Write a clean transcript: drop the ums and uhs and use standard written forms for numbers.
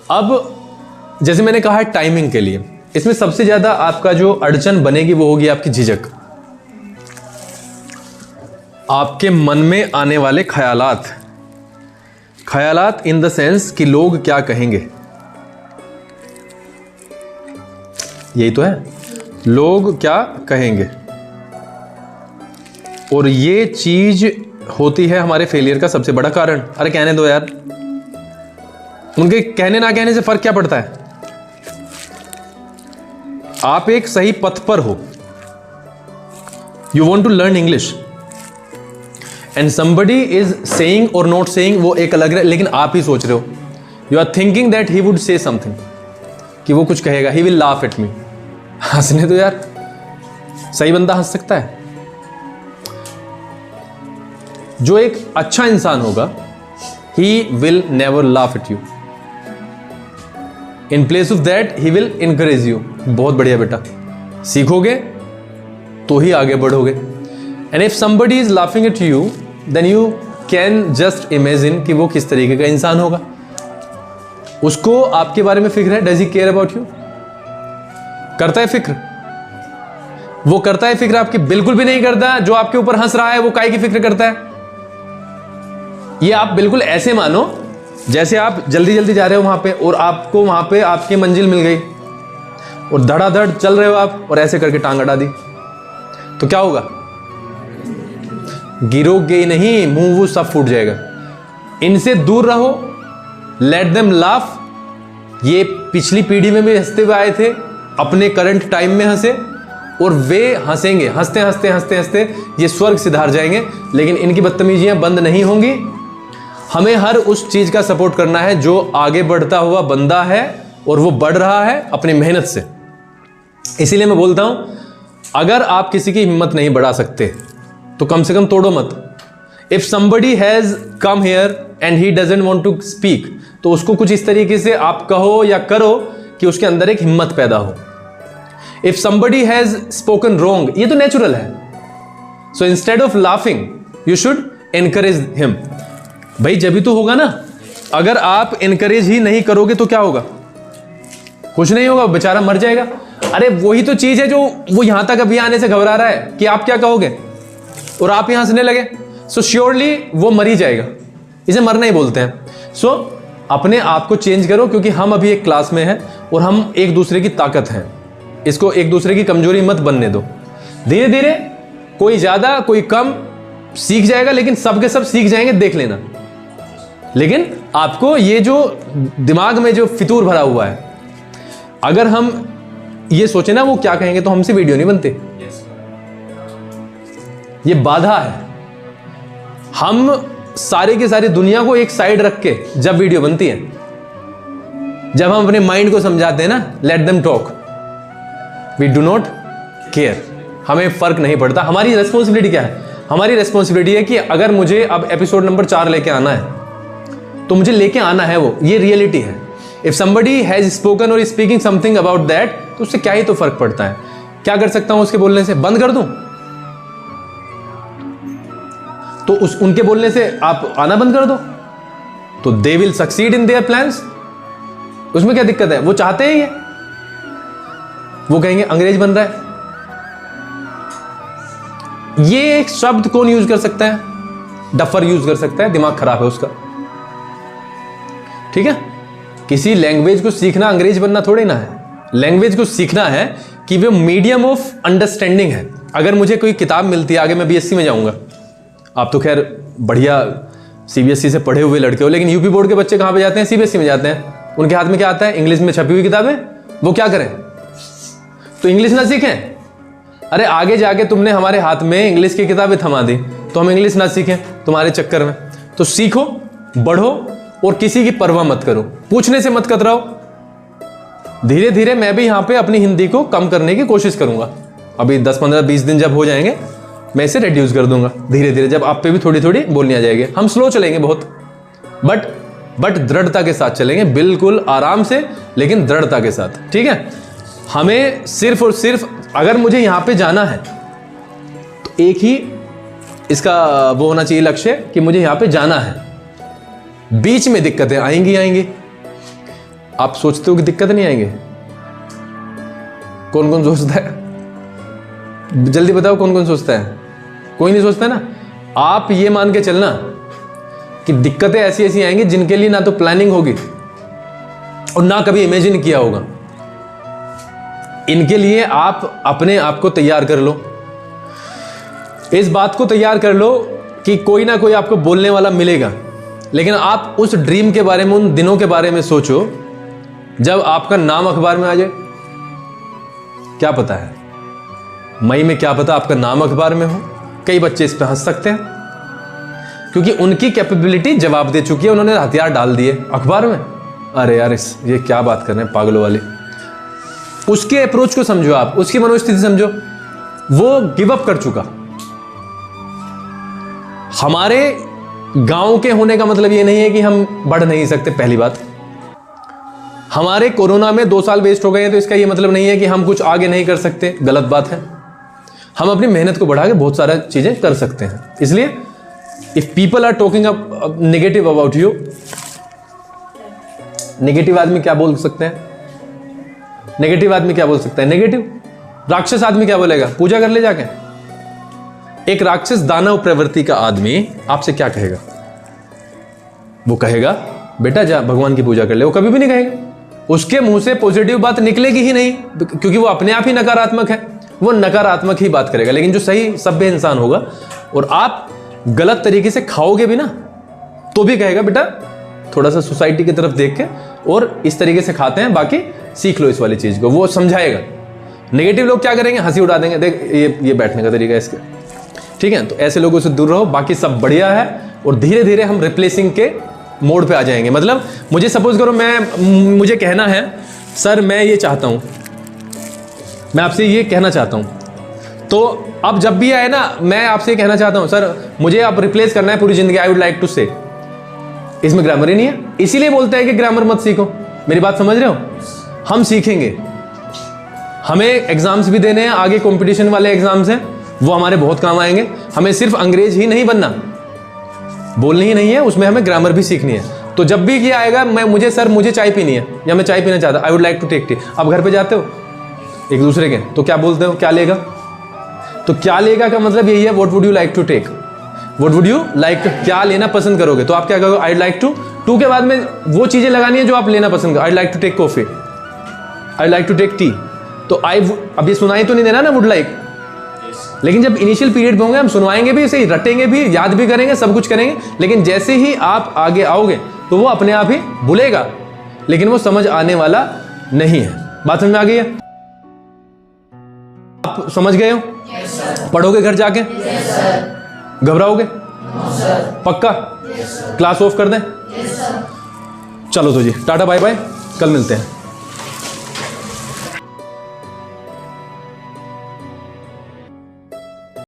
अब जैसे मैंने कहा है टाइमिंग के लिए, इसमें सबसे ज्यादा आपका जो अड़चन बनेगी वो होगी आपकी झिझक, आपके मन में आने वाले ख्यालात इन द सेंस कि लोग क्या कहेंगे। यही तो है, लोग क्या कहेंगे। और ये चीज होती है हमारे फेलियर का सबसे बड़ा कारण। अरे कहने दो यार, उनके कहने ना कहने से फर्क क्या पड़ता है। आप एक सही पथ पर हो, you want to learn English and somebody is saying or not saying, वो एक अलग है, लेकिन आप ही सोच रहे हो, you are thinking that he would say something, कि वो कुछ कहेगा, he will laugh at me. हंसने दो यार, सही बंदा हंस सकता है। जो एक अच्छा इंसान होगा, he will never laugh at you, in place of that he will encourage you. बहुत बढ़िया बेटा, सीखोगे तो ही आगे बढ़ोगे। And if somebody is laughing at you, then you can just imagine कि वो किस तरीके का इंसान होगा। उसको आपके बारे में फिक्र है, does he care about you? करता है फिक्र? वो करता है फिक्र आपकी? बिल्कुल भी नहीं करता। जो आपके ऊपर हंस रहा है वो काहे की फिक्र करता है? ये आप बिल्कुल ऐसे मानो जैसे आप जल्दी जल्दी जा रहे हो वहां पे, और आपको वहां पे आपकी मंजिल मिल गई और धड़ाधड़ चल रहे हो आप, और ऐसे करके टांग अड़ा दी, तो क्या होगा? गिरोगे ही नहीं, मुंह वो सब फूट जाएगा। इनसे दूर रहो, लेट देम लाफ। ये पिछली पीढ़ी में भी हंसते हुए आए थे, अपने करंट टाइम में हंसे, और वे हंसेंगे, हंसते हंसते हंसते हंसते ये स्वर्ग सिधार जाएंगे। लेकिन इनकी बदतमीजियां बंद नहीं होंगी। हमें हर उस चीज का सपोर्ट करना है जो आगे बढ़ता हुआ बंदा है और वो बढ़ रहा है अपनी मेहनत से। इसीलिए मैं बोलता हूं, अगर आप किसी की हिम्मत नहीं बढ़ा सकते तो कम से कम तोड़ो मत। If somebody has come here and he doesn't want to speak, तो उसको कुछ इस तरीके से आप कहो या करो कि उसके अंदर एक हिम्मत पैदा हो। If somebody has spoken wrong, ये तो नेचुरल है, so instead of laughing you should encourage him. भाई जब भी तो होगा ना। अगर आप एनकरेज ही नहीं करोगे तो क्या होगा? कुछ नहीं होगा, बेचारा मर जाएगा। अरे वही तो चीज है जो वो यहां तक अभी आने से घबरा रहा है कि आप क्या कहोगे, और आप यहां हंसने लगे, सो श्योरली वो मर ही जाएगा। इसे मरना ही बोलते हैं। सो अपने आप को चेंज करो, क्योंकि हम अभी एक क्लास में हैं और हम एक दूसरे की ताकत हैं। इसको एक दूसरे की कमजोरी मत बनने दो। धीरे धीरे कोई ज्यादा कोई कम सीख जाएगा, लेकिन सबके सब सीख जाएंगे, देख लेना। लेकिन आपको ये जो दिमाग में जो फितूर भरा हुआ है, अगर हम ये सोचे ना वो क्या कहेंगे, तो हमसे वीडियो नहीं बनती। ये बाधा है। हम सारे की सारी दुनिया को एक साइड रख के जब वीडियो बनती है, जब हम अपने माइंड को समझाते हैं ना, let them talk, we do not care. हमें फर्क नहीं पड़ता। हमारी रेस्पॉन्सिबिलिटी क्या है? हमारी रेस्पॉन्सिबिलिटी है कि अगर मुझे अब एपिसोड नंबर 4 लेके आना है तो मुझे लेके आना है, वो ये रियलिटी है। इफ समबडी हैज स्पोकन और स्पीकिंग समथिंग अबाउट दैट, तो उससे क्या ही तो फर्क पड़ता है? क्या कर सकता हूं उसके बोलने से? बंद कर दूं? तो उनके बोलने से आप आना बंद कर दो, तो they will succeed in their plans. उसमें क्या दिक्कत है? वो चाहते हैं ये, वो कहेंगे अंग्रेज बन रहा है। ये एक शब्द कौन यूज कर सकता है? डफर यूज कर सकता है, दिमाग खराब है उसका। ठीक है? किसी लैंग्वेज को सीखना अंग्रेज बनना थोड़ी ना है। लैंग्वेज को सीखना है कि वो मीडियम ऑफ अंडरस्टैंडिंग है। अगर मुझे कोई किताब मिलती है, आगे मैं बीएससी में जाऊंगा, आप तो खैर बढ़िया सीबीएसई से पढ़े हुए लड़के हो, लेकिन यूपी बोर्ड के बच्चे कहां पे जाते हैं? सीबीएसई में जाते हैं। उनके हाथ में क्या आता है? इंग्लिश में छपी हुई किताबें। वो क्या करें? तो इंग्लिश ना सीखें? अरे आगे जाके तुमने हमारे हाथ में इंग्लिश की किताबें थमा दी, तो हम इंग्लिश ना सीखें तुम्हारे चक्कर में? तो सीखो, बढ़ो, और किसी की परवाह मत करो, पूछने से मत कतराओ। धीरे धीरे मैं भी यहां पे अपनी हिंदी को कम करने की कोशिश करूंगा। अभी 10, 15, 20 दिन जब हो जाएंगे, मैं इसे रिड्यूस कर दूंगा धीरे धीरे, जब आप पे भी थोड़ी थोड़ी बोलनी आ जाएगी। हम स्लो चलेंगे बहुत, बट दृढ़ता के साथ चलेंगे, बिल्कुल आराम से, लेकिन दृढ़ता के साथ। ठीक है? हमें सिर्फ और सिर्फ, अगर मुझे यहां पे जाना है तो एक ही इसका वो होना चाहिए लक्ष्य कि मुझे यहां पे जाना है। बीच में दिक्कतें आएंगी। आप सोचते हो कि दिक्कत नहीं आएंगे? कौन कौन सोचता है? जल्दी बताओ कौन कौन सोचता है? कोई नहीं सोचता ना। आप ये मान के चलना कि दिक्कतें ऐसी ऐसी आएंगी जिनके लिए ना तो प्लानिंग होगी और ना कभी इमेजिन किया होगा। इनके लिए आप अपने आप को तैयार कर लो, इस बात को तैयार कर लो कि कोई ना कोई आपको बोलने वाला मिलेगा। लेकिन आप उस ड्रीम के बारे में, उन दिनों के बारे में सोचो जब आपका नाम अखबार में आ जाए। क्या पता है मई में, क्या पता आपका नाम अखबार में हो। कई बच्चे इस पे हंस सकते हैं क्योंकि उनकी कैपेबिलिटी जवाब दे चुकी है, उन्होंने हथियार डाल दिए अखबार में। अरे यार ये क्या बात कर रहे हैं पागलों वाले। उसके अप्रोच को समझो, आप उसकी मनोस्थिति समझो। वो गिव अप कर चुका। हमारे गांव के होने का मतलब ये नहीं है कि हम बढ़ नहीं सकते। पहली बात, हमारे कोरोना में 2 साल वेस्ट हो गए हैं तो इसका ये मतलब नहीं है कि हम कुछ आगे नहीं कर सकते। गलत बात है। हम अपनी मेहनत को बढ़ा के बहुत सारा चीजें कर सकते हैं। इसलिए if people are talking up negative about you, negative आदमी क्या बोल सकते हैं? नेगेटिव आदमी क्या बोल सकता है? नेगेटिव राक्षस आदमी क्या बोलेगा? पूजा कर ले जाके। एक राक्षस दानव प्रवृत्ति का आदमी आपसे क्या कहेगा? वो कहेगा बेटा जा भगवान की पूजा कर ले। वो कभी भी नहीं कहेगा। उसके मुंह से पॉजिटिव बात निकलेगी ही नहीं, क्योंकि वो अपने आप ही नकारात्मक है। वो नकारात्मक ही बात करेगा। लेकिन जो सही सभ्य इंसान होगा और आप गलत तरीके से खाओगे भी ना तो भी कहेगा बेटा थोड़ा सा सोसाइटी की तरफ देख के और इस तरीके से खाते हैं, बाकी सीख लो इस वाली चीज को। वो समझाएगा। नेगेटिव लोग क्या करेंगे? हंसी उड़ा देंगे। देख ये बैठने का तरीका है इसके। ठीक है, तो ऐसे लोगों से दूर रहो। बाकी सब बढ़िया है और धीरे धीरे हम रिप्लेसिंग के मोड पे आ जाएंगे। मतलब मुझे सपोज करो मुझे कहना है सर मैं ये चाहता हूं, मैं आपसे ये कहना चाहता हूं, तो अब जब भी आए ना मैं आपसे कहना चाहता हूं सर मुझे आप रिप्लेस करना है पूरी जिंदगी, आई वुड लाइक टू से। इसमें ग्रामर ही नहीं है। इसीलिए बोलते हैं कि ग्रामर मत सीखो। मेरी बात समझ रहे हो? हम सीखेंगे। हमें एग्जाम्स भी देने हैं, आगे कंपटीशन वाले एग्जाम्स हैं, वो हमारे बहुत काम आएंगे। हमें सिर्फ अंग्रेज ही नहीं बनना, बोलनी ही नहीं है, उसमें हमें ग्रामर भी सीखनी है। तो जब भी ये आएगा मुझे चाय पीनी है या मैं चाय पीना चाहता, I would like to take tea. अब घर पे जाते हो एक दूसरे के तो क्या बोलते हो? क्या लेगा? तो क्या लेगा का मतलब यही है, what would you like to take, what would you like to, क्या लेना पसंद करोगे। तो आप क्या कहोगे? आई लाइक टू के बाद में वो चीजें लगानी है जो आप लेना पसंद करो। I like to take coffee, I like to take tea. तो अब ये सुनाई तो नहीं देना ना वुड लाइक, लेकिन जब इनिशियल पीरियड में होंगे हम सुनवाएंगे भी, इसे रटेंगे भी, याद भी करेंगे, सब कुछ करेंगे। लेकिन जैसे ही आप आगे आओगे तो वो अपने आप ही भूलेगा, लेकिन वो समझ आने वाला नहीं है। बात समझ में आ गई है? आप समझ गए हो? पढ़ोगे घर जाके? घबराओगे? पक्का? क्लास ऑफ कर दें? चलो तो जी टाटा बाय बाय, कल मिलते हैं।